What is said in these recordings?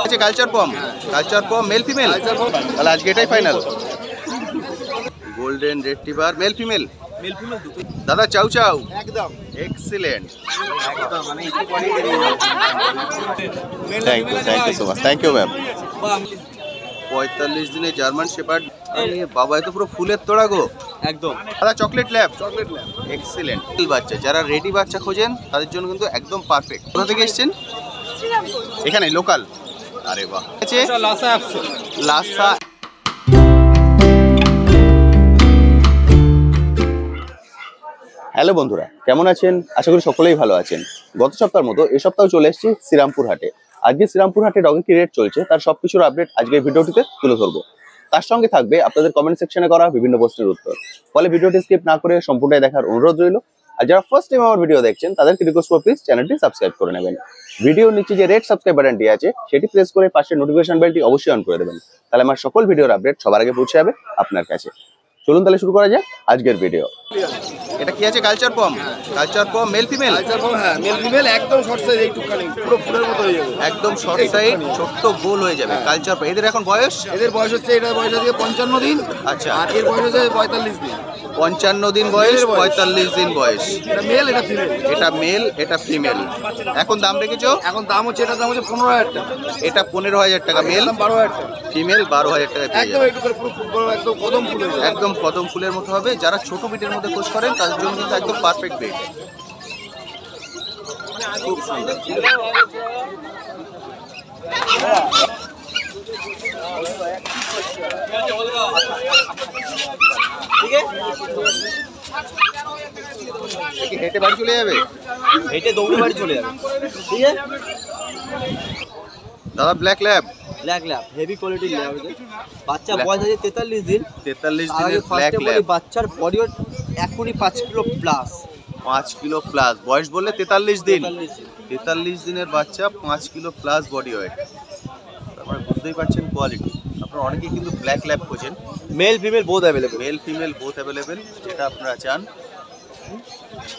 আচ্ছা কালচার পম male female, তাহলে আজকে এটাই final. Golden retriever male female দাদা, চাউ চাউ একদম এক্সিলেন্ট। একদম মানে thank you so much, thank you ma'am. 45 দিনে জার্মান শেপার্ড, বাবা এত পুরো ফুলের তোড়া গো একদম। দাদা চকলেট ল্যাব এক্সিলেন্ট বাচ্চা, যারা রেডি বাচ্চা খোঁজেন তাদের জন্য কিন্তু একদম পারফেক্ট। কোথা থেকে এসেছেন? এখানে লোকাল। আরে বাহ, লাসা। হ্যালো বন্ধুরা, কেমন আছেন? আশা করি সকলেই ভালো আছেন। গত সপ্তাহের মতো এই সপ্তাহে চলে এসেছি শ্রীরামপুর হাটে। আজকে শ্রীরামপুর হাটে ডগের কি রেট চলছে তার সবকিছুর আপডেট আজকে ভিডিওটিতে তুলে ধরবো। তার সঙ্গে থাকবে আপনাদের কমেন্ট সেকশনে করা বিভিন্ন প্রশ্নের উত্তর। ফলে ভিডিওটি স্কিপ না করে সম্পূর্ণটাই দেখার অনুরোধ রইল। আর যারা ফার্স্ট টাইম আমার ভিডিও দেখছেন তাদেরকে রিকোয়েস্ট করব প্লিজ চ্যানেলটি সাবস্ক্রাইব করে নেবেন। ভিডিওর নিচে যে রেড সাবস্ক্রাইব বাটনটি আছে সেটি প্রেস করে পাশে নোটিফিকেশন বেলটি অবশ্যই অন করে দেবেন, তাহলে আমার সকল ভিডিওর আপডেট সবার আগে পৌঁছে যাবে আপনার কাছে। চলুন তাহলে শুরু করা যাক আজকের ভিডিও। এটা কি আছে? কালচার পম মেল ফিমেল। হ্যাঁ মেল ফিমেল একদম শর্ট সাইজ, এইটুখানি পুরো ফুলের মতো হয়ে যাবে, একদম শর্ট সাইড ছোট্ট গোল হয়ে যাবে কালচার পম। এদের এখন বয়স? এদের বয়স হচ্ছে, এটার বয়স হচ্ছে 55 দিন। আচ্ছা, আর এর বয়স হচ্ছে 45 দিন। 55 দিন বয়স, 45 দিন বয়স। এটা মেল, এটা ফিমেল। এটা মেল, এটা ফিমেল। এখন দাম রেখেছো? এখন দাম হচ্ছে, এটার দাম হচ্ছে 15,000 টাকা। এটা 15,000 টাকা মেল, 12,000 টাকা ফিমেল 12,000 টাকা পেয়ে একদম। যাবে। এইটুকু পুরো ফুল, একদম কদম ফুল, একদম কদম ফুলের মতো হবে। যারা ছোট বিটের মধ্যে খোঁজ করেন তাদের জন্য কিন্তু একদম পারফেক্ট বিট। খুব সুন্দর। হেঁটে বাড়ি চলে যাবে? হেঁটে দৌড়ে বাড়ি চলে যাবে। ঠিক আছে দাদা ব্ল্যাক ল্যাব হেভি কোয়ালিটির ল্যাব। বাচ্চা বয়স আছে 43 দিন। 43 দিনের ব্ল্যাক ল্যাব। বাচ্চার বডি ওয়েট এখনই 5 কিলো প্লাস। 5 কিলো প্লাস বয়স বললে 43 দিন। 43 দিনের বাচ্চা, 5 কিলো প্লাস বডি ওয়েট। তারপরে বুঝতেই পারছেন কোয়ালিটি। আপনারা অনেকেই কিন্তু ব্ল্যাক ল্যাব খোঁজেন, mail female both available. Mail female both available, যেটা আপনারা চান।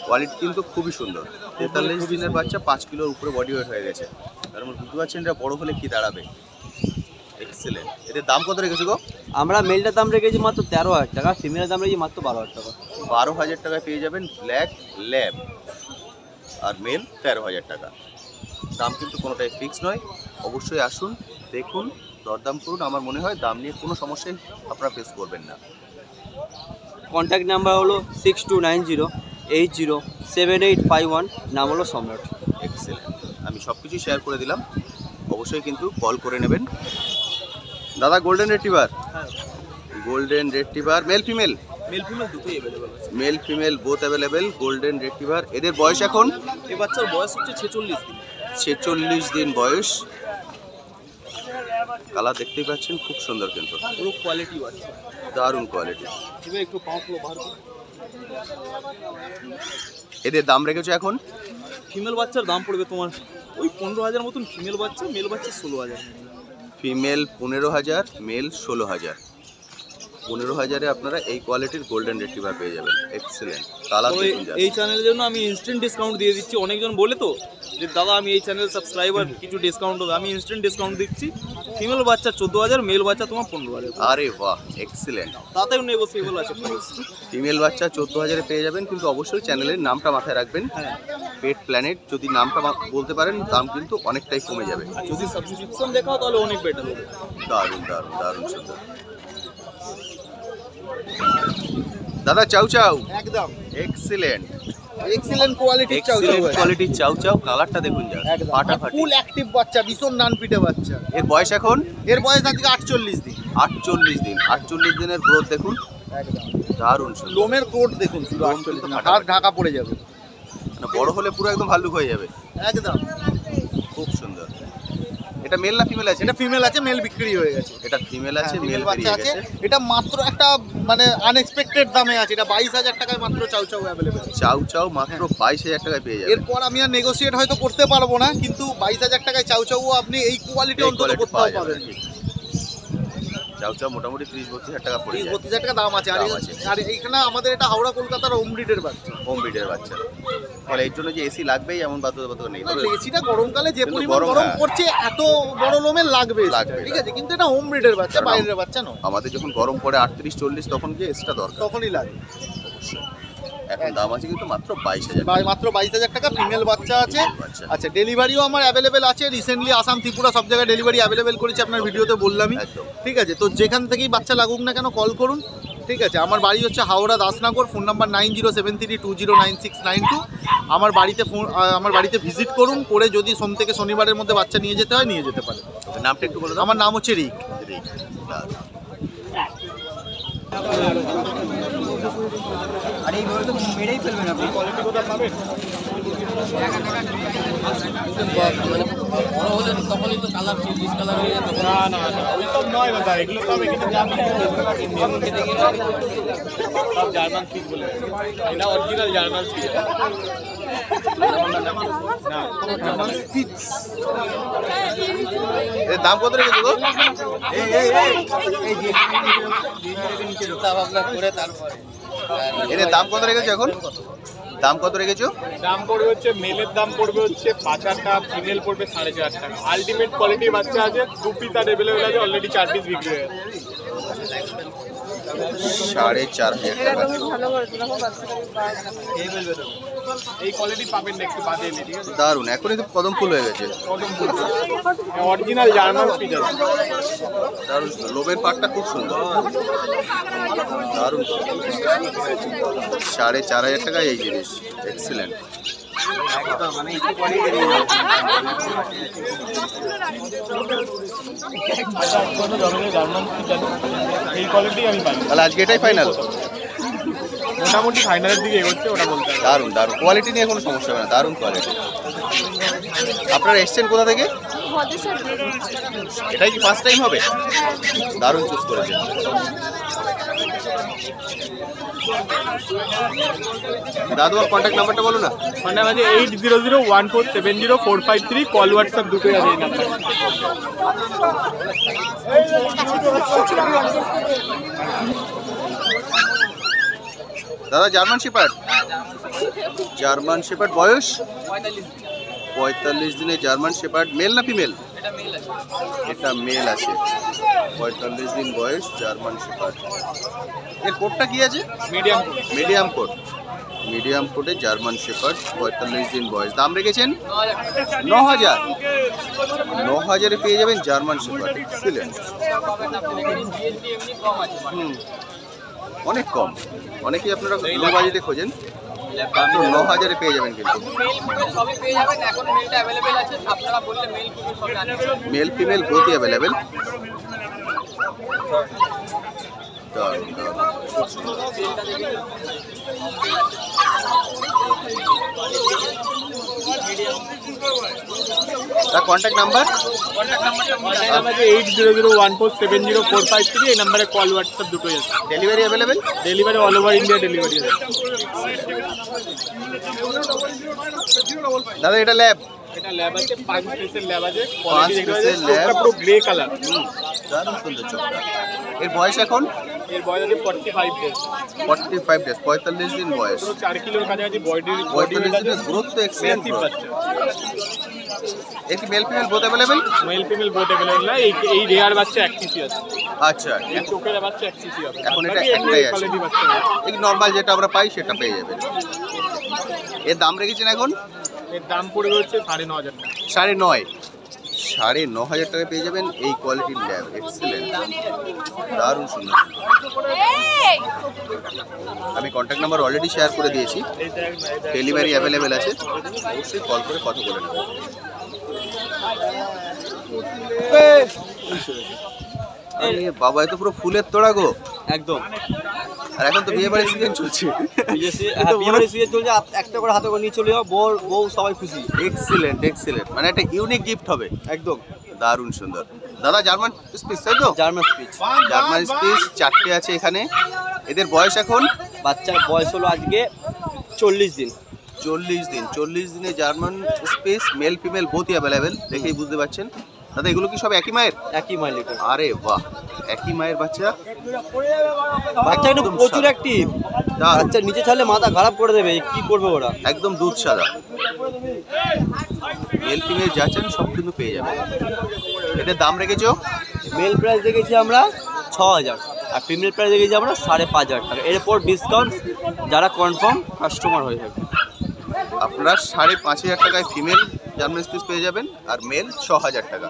কোয়ালিটি কিন্তু খুবই সুন্দর। 43 দিনের বাচ্চা, 5 কিলোর উপরে বডি ওয়েট হয়ে গেছে। তার মানে বুঝতে পারছেন এটা বড় হলে কি দাঁড়াবে। এক্সেলেন্ট। এদের দাম কত রেখেছো গো? আমরা মেলটার দাম রেখেছি মাত্র 13,000 টাকা, ফিমেলের দাম রেখেছি মাত্র 12,000 টাকা। 12,000 টাকায় পেয়ে যাবেন ব্ল্যাক ল্যাব, আর মেল 13,000 টাকা। দাম কিন্তু কোনোটাই ফিক্স নয়। অবশ্যই আসুন, দেখুন, দরদাম করুন। আমার মনে হয় দাম নিয়ে কোনো সমস্যাই আপনারা ফেস করবেন না। কন্ট্যাক্ট নাম্বার হলো 6290807851, নাম হলো সম্রাট। এক্সেলেন্ট। আমি সব কিছু শেয়ার করে দিলাম, অবশ্যই কিন্তু কল করে নেবেন। দাদা গোল্ডেন রেট্রিভার, মেল ফিমেল দুটোই অ্যাভেলেবল আছে। Male female both available. Golden retriever. এদের বয়স এখন? এই বাচ্চার বয়স হচ্ছে 46 দিন। 46 দিন বয়স। কালার দেখতেই পাচ্ছেন, খুব সুন্দর কিন্তু, পুরো কোয়ালিটি বাচ্চা, দারুণ কোয়ালিটি। এবার একটু পাওয়ারফুল বার করুন। এদের দাম রেখেছো এখন? ফিমেল বাচ্চার দাম পড়বে তোমার ওই 15,000 মতন ফিমেল বাচ্চা, মেল বাচ্চা 16,000। Female 15,000, mail 16,000। 15,000-এ আপনারা এই কোয়ালিটির গোল্ডেন রেট্রিভার পেয়ে যাবেন। এক্সেলেন্ট কালার দেখুন। এই চ্যানেলের জন্য আমি ইনস্ট্যান্ট ডিসকাউন্ট দিয়ে দিচ্ছি। অনেকজন বলে তো যে দাদা আমি এই চ্যানেল সাবস্ক্রাইবার, কিছু ডিসকাউন্ট হবে। আমি ইনস্ট্যান্ট ডিসকাউন্ট দিচ্ছি। ফিমেল বাচ্চা 14,000, মেল বাচ্চা তোমার 15,000। আরে বাহ, এক্সেলেন্ট। তাতেও নেগোসিয়েবল আছে প্রাইস। ফিমেল বাচ্চা 14,000-এ পেয়ে যাবেন, কিন্তু অবশ্যই চ্যানেলের নামটা মাথায় রাখবেন, হ্যাঁ, পেট প্ল্যানেট। যদি নামটা বলতে পারেন দাম কিন্তু অনেকটাই কমে যাবে। যদি সাবস্ক্রিপশন দেখাও তাহলে অনেক বেটার হবে। দারুণ দারুণ দারুণ সুন্দর। দাদা চাউ চাউ একদম এক্সিলেন্ট কোয়ালিটির চাউ চাউ। কোয়ালিটির চাউ চাউ। কালারটা দেখুন যা ফাটাফাটি। ফুল অ্যাক্টিভ বাচ্চা, ভীষণ নান পিটে বাচ্চা। এর বয়স এখন? এর বয়স আজকে 48 দিন। 48 দিন। 48 দিনের গ্রোথ দেখুন, একদম দারুণ সুন্দর। লোমের কোট দেখুন, শুধু লোম 48 কিন্তু দিন, ফাটাফাটি। হাত ঢাকা পড়ে যাবে। মানে বড় হলে পুরো একদম ভাল্লুক হয়ে যাবে। একদম খুব সুন্দর। এটা মেল না ফিমেল আছে? এটা ফিমেল আছে, মেল বিক্রি হয়ে গেছে। এটা ফিমেল আছে, মেল বাচ্চা বেরিয়ে আছে। গেছে। এটা মাত্র একটা মানে আনএক্সপেক্টেড দামে আছে। এটা 22,000 টাকায় মাত্র চাউ চাউ অ্যাভেলেবেল। চাউ চাউ মাত্র 22,000 টাকায় পেয়ে যাবেন। এরপর আমি আর নেগোসিয়েট হয়তো করতে পারবো না, কিন্তু 22,000 টাকায় চাউ চাউ আপনি এই কোয়ালিটি অন্তত কোথাও পাবেন। চাও চাও মোটামুটি 30-32 টাকা পড়ে যায়। 32 টাকা দাম আছে। দাম আছে। আর এইখানে আমাদের এটা হাওড়া কলকাতার হোম ব্রিডের বাচ্চা। হোম ব্রিডের বাচ্চা, ফলে এর জন্য যে এসি লাগবেই এমন বাধ্যবাধকতা নেই। তবে এসিটা গরমকালে যে কিন্তু পরিমাণ গরম হ্যাঁ। পড়ছে এত বড় লোমের লাগবে, লাগবে, ঠিক আছে, কিন্তু এটা হোম ব্রিডের বাচ্চা, কারণ বাইরের বাচ্চা নয়। আমাদের যখন গরম পড়ে 38-40 তখন গিয়ে এসিটা দরকার। তখনই লাগে। এখন দাম আছে কিন্তু মাত্র 22,000। মাত্র 22,000 টাকা ফিমেল বাচ্চা আছে। আচ্ছা। আচ্ছা, ডেলিভারিও আমার অ্যাভেলেবেল আছে। রিসেন্টলি আসাম, ত্রিপুরা সব জায়গায় ডেলিভারি অ্যাভেলেবেল করেছি, আপনার ভিডিওতে বললামই। একদম। ঠিক আছে, তো যেখান থেকেই বাচ্চা লাগুক না কেন কল করুন। ঠিক আছে, আমার বাড়ি হচ্ছে হাওড়া দাসনগর, ফোন নাম্বার 9073209692। আমার বাড়িতে ভিজিট করুন, করে যদি সোম থেকে শনিবারের মধ্যে বাচ্চা নিয়ে যেতে হয় নিয়ে যেতে পারে। তবে নামটা একটু বলে দাও। আমার নাম হচ্ছে রিক। রিক। আর এইভাবে তো মেরেই ফেলবেন আপনি। কোয়ালিটি কোথা পাবেন? মানে বড় হলে তখনই তো কালার চেঞ্জ কালার হয়ে যায়। না না ওইসব নয় দাদা, এগুলো তো এখানে সব জার্মান ফিশ বলে, এটা অরিজিনাল জার্মান ফিশ। এর দাম কত রেখেছো গো? চিন্তা ভাবনা করে তারপরে এর দাম কত রেখেছো এখন? দাম কত রেখেছো? দাম পড়বে হচ্ছে, মেলের দাম পড়বে হচ্ছে 5,000 টাকা, ফিমেল পড়বে 4,500 টাকা। আলটিমেট কোয়ালিটির বাচ্চা আছে, 2 পিস আর অ্যাভেলেবেল আছে, অলরেডি 4 পিস বিক্রি হয়ে গেছে। 4,500 টাকা। এই কোয়ালিটি পাবেন না একটু বাদে এলে, ঠিক আছে? দারুন, এখনই তো কদম ফুল হয়ে গেছে। কদম ফুল অরিজিনাল জার্মান ফিশ আছে। দারুন, লোমের পাটটা খুব সুন্দর। দারুন, 4,500 টাকা এই জিনিস। এক্সিলেন্ট। জার্মান ফিশ আছে, এই কোয়ালিটি আমি পাই। তাহলে আজকে এটাই ফাইনাল। মোটামুটি ফাইনালের দিকে এগোচ্ছে, ওটা বলতে হবে। দারুন দারুন, কোয়ালিটি নিয়ে কোনো সমস্যা হবে না। দারুন কোয়ালিটি। আপনারা এসছেন কোথা থেকে? এটাই কি ফার্স্ট টাইম হবে? দারুন চুজ করেছেন। দাদু, কন্ট্যাক্ট নাম্বারটা বলো না। মানে আমাদের 8001470453, কল হোয়াটসঅ্যাপ দুটোই আছে এই নাম্বার। দাদা, জার্মান শেপার্ড। জার্মান শেপার্ড বয়স 45 দিনে। জার্মান শেপার্ড মেল না ফিমেল? এটা মেল আছে, 45 দিন বয়স, জার্মান শেপার্ড। এর কোডটা কি আছে? মিডিয়াম। Medium code. মিডিয়াম কোডে জার্মান শেপার্ড, 45 দিন বয়স। দাম রেখেছেন 9,000। 9,000-এ পেয়ে যাবেন জার্মান শেপার্ড। এক্সিলেন্ট। অনেক কম। অনেকেই আপনারা লো বাজেটে খোঁজেন, 9,000-এ পেয়ে যাবেন। কিন্তু সবই পেয়ে যাবেন, এখন মেলটা অ্যাভেলেবেল আছে, আপনারা বললে মেল ফিমেল সবই আছে। মেল ফিমেল বোথই অ্যাভেলেবেল। তার কন্ট্যাক্ট নাম্বার? আমাদের 8001470453, এই নাম্বারে কল হোয়াটসঅ্যাপ দুটোই আছে। Delivery available? Delivery all over India delivery আছে। দাদা, এটা ল্যাব? এটা ল্যাব আছে, 5 পিসের ল্যাব আছে। 5 পিসের ল্যাব। পুরো গ্রে কালার। দারুণ সুন্দর চোখটা। এর বয়স এখন? এর বয়স আছে 45 ডেজ। 45 ডেজ, 45 দিন বয়স। পুরো 4 কিলোর কাছাকাছি বডি। 45 দিনের গ্রোথ তো এক্সিলেন্ট। বাচ্চা। এর কি mail female both available? Mail female both available না, এই রেয়ার বাচ্চা 1 সিসি আছে। আচ্ছা, এই চোখের বাচ্চা 1 সিসি আছে। এখন এটা বাকি একটাই আছে। কোয়ালিটি বাচ্চা আছে। এই নরমাল যেটা আমরা পাই সেটা পেয়ে যাবেন। এর দাম রেখেছেন এখন? এর দাম পড়বে হচ্ছে 9,500 টাকা। 9,500। 9,500 টাকায় পেয়ে যাবেন এই কোয়ালিটির ল্যাব। এক্সিলেন্ট। দারুণ সুন্দর। আমি কন্ট্যাক্ট নাম্বার অলরেডি শেয়ার করে দিয়েছি। ডেলিভারি অ্যাভেলেবেল আছে, অবশ্যই কল করে কথা বলে নেবেন। আরে বাবা, এ তো পুরো ফুলের তোড়া গো। একদম। আর এখন তো বিয়ে বাড়ির সিজন চলছে। বিয়ে বাড়ির সিজন চলছে, একটা করে হাতে করে নিয়ে চলে যাও, বউ সবাই খুশি। এক্সিলেন্ট এক্সিলেন্ট, মানে একটা ইউনিক গিফট হবে। একদম। দারুণ সুন্দর। দাদা, জার্মান স্পিচ তাই তো? German speech. জার্মান স্পিচ 4টে আছে এখানে। এদের বয়স এখন? বাচ্চার বয়স হলো আজকে 40 দিন। 40 দিন। 40 দিনে জার্মান স্পিচ মেল ফিমেল বোথই অ্যাভেলেবেল, দেখেই বুঝতে পারছেন। দাদা এগুলো কি সব একই মায়ের? একই মালিকের আরে বাহ, একই মায়ের বাচ্চা। বাচ্চা একটু একদম প্রচুর সাদা। অ্যাক্টিভ, দারুণ। বাচ্চা নিচে ছাড়লে মাথা খারাপ করে দেবে, কি করবে ওরা। একদম দুধ সাদা। মেল ফিমেল যা চান সব কিন্তু পেয়ে যাবে। এটার দাম রেখেছো? মেল প্রাইস দেখেছি আমরা 6000 আর ফিমেল প্রাইস দেখেছি আমরা 5500 টাকা। এরপর ডিসকাউন্ট যারা কনফার্ম কাস্টমার হয়ে যাবে। আপনারা 5500 টাকায় ফিমেল জার্মান স্পিচ পেয়ে যাবেন আর মেল 6000 টাকা।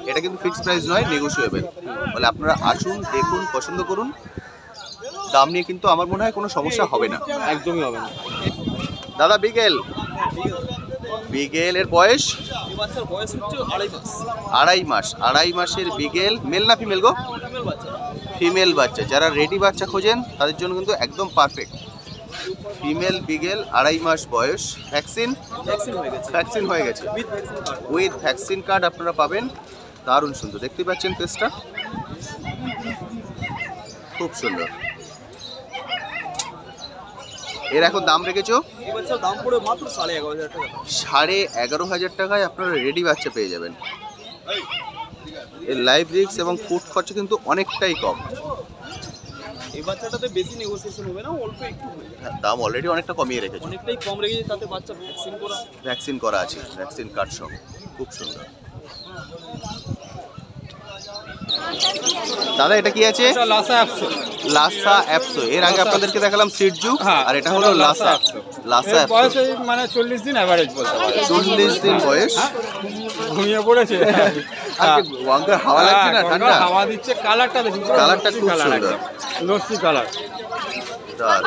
এটা কিন্তু ফিক্সড প্রাইস নয়, নেগোশিয়েবল। বলে আপনারা আসুন, দেখুন, পছন্দ করুন। দাম নিয়ে কিন্তু আমার মনে হয় কোনো সমস্যা হবে না। একদমই হবে না। দাদা বিগেল, বিগেলের বয়স এই বাচ্চার বয়স হচ্ছে 2.5 মাস। 2.5 মাস। 2.5 মাসের বিগেল, মেল না ফিমেল গো? ফিমেল বাচ্চা। ফিমেল বাচ্চা। যারা রেডি বাচ্চা খোঁজেন তাদের জন্য কিন্তু একদম পারফেক্ট। ফিমেল বিগেল, 2.5 মাস বয়স। ভ্যাকসিন ভ্যাকসিন হয়ে গেছে, ভ্যাকসিন হয়ে গেছে। With vaccine card. With vaccine card আপনারা পাবেন। দারুণ সুন্দর, দেখতে পাচ্ছেন ফেসটা, খুব সুন্দর। এর এখন দাম রেখেছো? এই বাচ্চার দাম পড়ে মাত্র 11,500 টাকা। 11,500 টাকায় আপনারা রেডি বাচ্চা পেয়ে যাবেন। এর লাইভ রিস্ক এবং ফুড খরচা কিন্তু অনেকটাই কম। এই বাচ্চাটাতে বেশি নেগোসিয়েশন হবে না, অল্প একটু হবে। হ্যাঁ, দাম অলরেডি অনেকটা কমিয়ে রেখেছে। অনেকটাই কম রেখেছি, তাতে বাচ্চা ভ্যাকসিন করা। ভ্যাকসিন করা আছে, ভ্যাকসিন কার্ড সব, খুব সুন্দর। দাদা এটা কি আছে? লাসা অ্যাপসো। লাসা অ্যাপসো। এর আগে আপনাদেরকে দেখালাম সিটজু, হ্যাঁ, আর এটা হলো লাসা। লাসা এর বয়স অ্যাপসো। এই মানে 40 দিন অ্যাভারেজ বলতে পারে। 40 দিন বয়স। ঘুমিয়ে পড়েছে। আর কি ওয়াঙ্কার হাওয়া লাগছে না? ঠান্ডা হাওয়া দিচ্ছে। কালারটা দেখুন, কালারটা খুব সুন্দর। লস্যি কালার। দারুণ।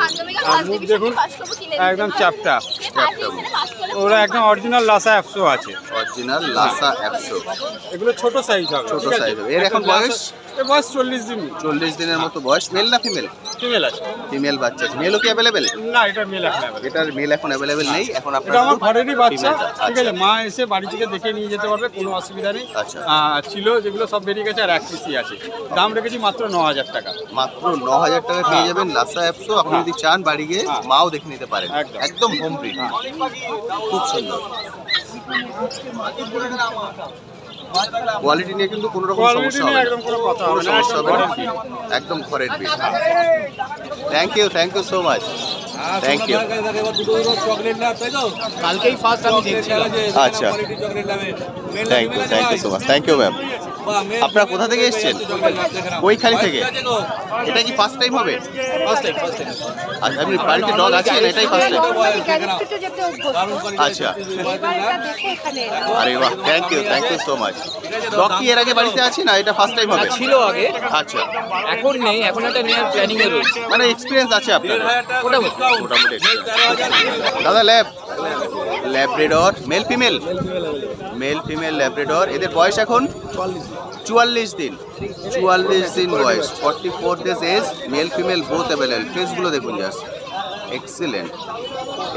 আর মুখ দেখুন, একদম চ্যাপটা। ওরা একদম অরিজিনাল লাসা অ্যাপসো আছে। অরিজিনাল লাসা অ্যাপসো। এগুলো ছোট সাইজ হবে। ছোট ঠিক আছে? সাইজ হবে। এর এখন বয়স? এর বয়স 40 দিন। 40 দিনের মতো বয়স। মেল না ফিমেল? ফিমেল আছে। ফিমেল বাচ্চা আছে। মেলও কি অ্যাভেলেবেল? না, এটা মেল এখন available। এটার মেল এখন অ্যাভেলেবেল নেই। এখন এটা আপনারা আমার ঘরেরই বাচ্চা। female টা। ঠিক আছে, মা এসে বাড়ি থেকে দেখে নিয়ে যেতে পারবে, কোনো অসুবিধা নেই। আচ্ছা। ছিল যেগুলো সব বেরিয়ে গেছে, আর এক পিসি আছে। দাম রেখেছি মাত্র 9000 টাকা। মাত্র 9000 টাকা পেয়ে যাবেন লাসা অ্যাপসো। আপনি যদি চান বাড়ি গিয়ে হ্যাঁ। মাও দেখে নিতে পারেন। একদম। একদম হোম ব্রিড, খুব সুন্দর। কোয়ালিটি নিয়ে কিন্তু কোনো রকম কোয়ালিটি সমস্যা নিয়ে হবে না। একদম কোনো কথা কোনো হবে না, সমস্যা হবে না। একদম ঘরের একদম ঘরের breed. Thank you so much. Thank you. কালকেই ফার্স্ট আমি দেখছি। আচ্ছা, thank you so much. Thank you ma'am. আপনারা কোথা থেকে এসেছেন? কৈখালি থেকে। এটা কি ফার্স্ট টাইম হবে? আচ্ছা, আপনি বাড়িতে ডগ আছে না? এটাই ফার্স্ট টাইম? আচ্ছা, আরে বাহ, থ্যাংক ইউ সো মাচ। ডগ কি এর আগে বাড়িতে আছে না এটা ফার্স্ট টাইম হবে? ছিল আগে, আচ্ছা, এখন নেই, এখন একটা নেওয়ার প্ল্যানিং এ রয়েছে। মানে এক্সপিরিয়েন্স আছে আপনার? মোটামুটি। মোটামুটি দাদা Labrador male female? Male female Labrador. এদের বয়স এখন 44 দিন। 44 দিন বয়স, 44 days age. Male female both available. ফেসগুলো দেখুন জাস্ট, এক্সিলেন্ট।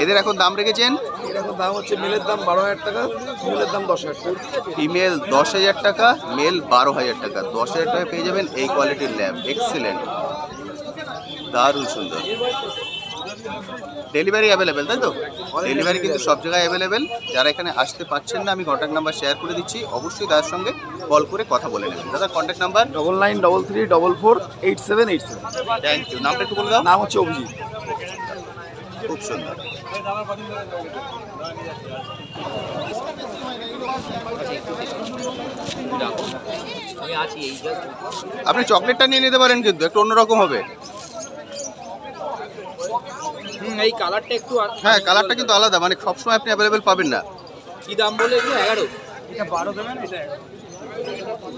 এদের এখন দাম রেখেছেন? এর এখন দাম হচ্ছে মেলের দাম 12,000 টাকা, ফিমেলের দাম 10,000 টাকা। ফিমেল 10,000 টাকা, মেল 12,000 টাকা। 10,000 টাকা পেয়ে যাবেন এই কোয়ালিটির ল্যাব। এক্সিলেন্ট, দারুণ সুন্দর। ডেলিভারি অ্যাভেলেবেল তাই তো? ডেলিভারি কিন্তু সব জায়গায় অ্যাভেলেবেল। যারা এখানে আসতে পারছেন না, আমি কন্ট্যাক্ট নাম্বার শেয়ার করে দিচ্ছি, অবশ্যই তার সঙ্গে কল করে কথা বলে নেবেন। দাদা কন্ট্যাক্ট নাম্বার? 9933448787। Thank you. নামটা একটু বলে দাও। নাম হচ্ছে অভিজিৎ। খুব সুন্দর। আমি আছি এই আপনি চকলেটটা নিয়ে নিতে পারেন, কিন্তু একটু অন্যরকম হবে। এই কালারটা একটু হ্যাঁ, কালারটা কিন্তু আলাদা, মানে সবসময় আপনি অ্যাভেলেবেল পাবেন না। কি দাম বলে এগুলো? 11। এটা 12 দেবেন, এটা 11।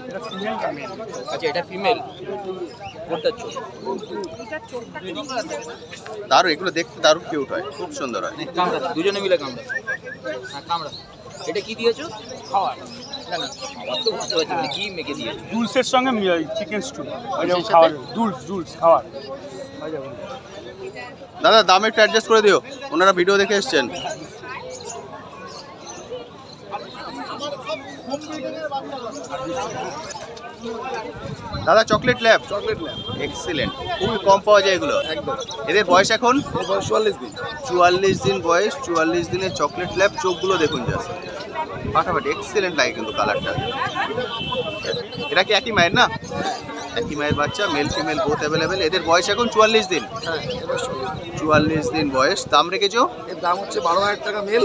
এটা ফিমেল না মেল? আচ্ছা, এটা ফিমেল। কোনটা ছোট? দারুণ, এগুলো দেখতে দারুণ কিউট হয়, খুব সুন্দর হয়। কামড়া, দুজনে মিলে কামড়া। হ্যাঁ, কামড়া। এটা কি দিয়েছো? খাবার। না না, খাবার তো বুঝতে পারছি, মানে কি মেখে দিয়েছো? ডুলসের সঙ্গে চিকেন স্টু, খাবার। ডুলস খাবার। দাদা দাম একটু অ্যাডজাস্ট করে দিও, ওনারা ভিডিও দেখে এসছেন। দাদা চকলেট ল্যাব? এক্সিলেন্ট, খুবই কম পাওয়া যায় এগুলো একদম। এদের বয়স এখন? এর বয়স 44 দিন। 44 দিন বয়স। 44 দিনের চকলেট ল্যাব। চোখগুলো দেখুন জাস্ট, ফাটাফাটি এক্সেলেন্ট লাগে কিন্তু কালারটা। এরা কি একই মায়ের না? একই মায়ের বাচ্চা, মেল ফিমেল বোথ অ্যাভেলেবেল। এদের বয়স এখন 44 দিন। হ্যাঁ এবার চলে। 44 দিন বয়স। দাম রেখেছো? এর দাম হচ্ছে 12,000 টাকা মেল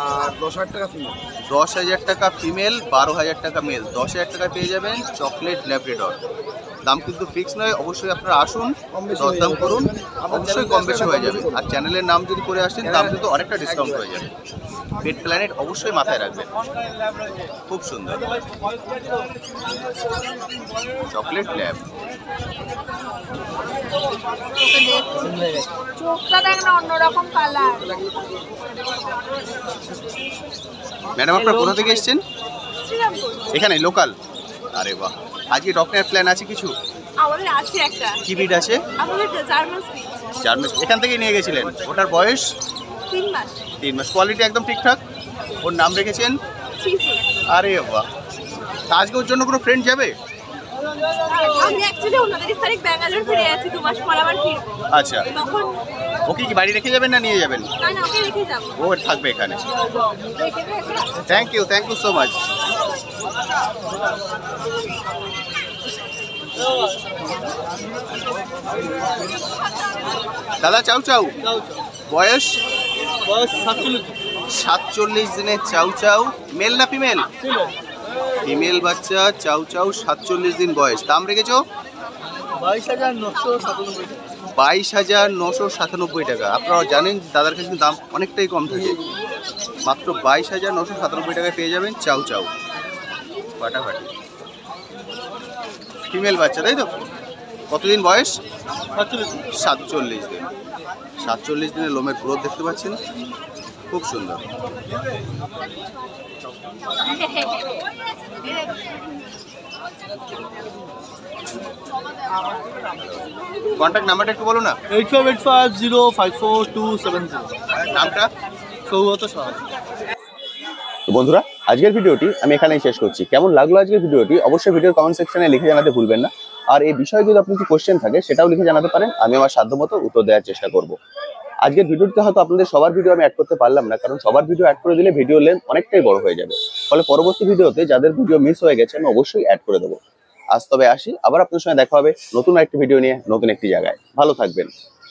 আর 10,000 টাকা ফিমেল। 10,000 টাকা ফিমেল, 12,000 টাকা মেল। 10,000 টাকা পেয়ে যাবেন চকলেট ল্যাব্রাডর। দাম কিন্তু ফিক্স নয়, অবশ্যই আপনারা আসুন, দরদাম করুন, অবশ্যই কম বেশি হয়ে যাবে। আর চ্যানেলের নাম যদি করে আসেন দাম কিন্তু অনেকটা ডিসকাউন্ট হয়ে যাবে। পেট প্ল্যানেট অবশ্যই মাথায় রাখবেন, খুব সুন্দর চকলেট ল্যাব। চোখটা দেখ না অন্যরকম কালার। ম্যাডাম আপনারা কোথা থেকে এসেছেন? এখানে লোকাল? আরে বাহ, আজকে ডগ নেওয়ার প্ল্যান আছে কিছু? আমাদের আছে একটা। কি ব্রিড আছে? আমাদের জার্মান স্পিচ। জার্মান। এখান থেকেই নিয়ে গেছিলেন? ওটার বয়স 3 মাস। 3 মাস। কোয়ালিটি একদম ঠিকঠাক? ওর নাম রেখেছেন? সিসি। আরে বাহ, তা আজকে ওর জন্য কোনো ফ্রেন্ড যাবে? আমি অ্যাকচুয়ালি 29 তারিখ ব্যাঙ্গালোর ফিরে যাচ্ছি, 2 মাস পর আবার ফিরবো। আচ্ছা, তখন ওকে কি বাড়ি রেখে যাবেন না নিয়ে যাবেন? না না ওকে রেখে যাবো। ও থাকবে এখানে। Thank you so much. দাদা চাউ চাউ বয়স? বয়স 47। 47 দিনের চাউ চাউ। মেল না ফিমেল? ফিমেল বাচ্চা চাউ চাউ, 47 দিন বয়স। দাম রেখেছো? 22,997 টাকা। 22,997 টাকা। আপনারা জানেন দাদার কাছে দাম অনেকটাই কম থাকে। মাত্র 22,997 টাকায় পেয়ে যাবেন চাউ চাউ। ফাটাফাটি ফিমেল বাচ্চা, তাই তো? কতদিন বয়স? 47 দিন। 47 দিনের লোমের গ্রোথ দেখতে পাচ্ছেন, খুব সুন্দর। কন্ট্যাক্ট নাম্বারটা একটু বলো না। 8585054270। নামটা? সৌগত সাহা। তো বন্ধুরা, আজকের ভিডিওটি আমি এখানেই শেষ করছি। কেমন লাগলো আজকের ভিডিওটি অবশ্যই ভিডিওর কমেন্ট সেকশনে লিখে জানাতে ভুলবেন না। আর এই বিষয়ে যদি আপনার কিছু কোশ্চেন থাকে সেটাও লিখে জানাতে পারেন, আমি আমার সাধ্যমতো উত্তর দেওয়ার চেষ্টা করব। আজকের ভিডিওটিতে হয়তো আপনাদের সবার ভিডিও আমি অ্যাড করতে পারলাম না, কারণ সবার ভিডিও অ্যাড করে দিলে ভিডিও লেন্থ অনেকটাই বড় হয়ে যাবে। ফলে পরবর্তী ভিডিওতে যাদের ভিডিও মিস হয়ে গেছে আমি অবশ্যই অ্যাড করে দেবো। আজ তবে আসি, আবার আপনার সঙ্গে দেখা হবে নতুন একটি ভিডিও নিয়ে, নতুন একটি জায়গায়। ভালো থাকবেন।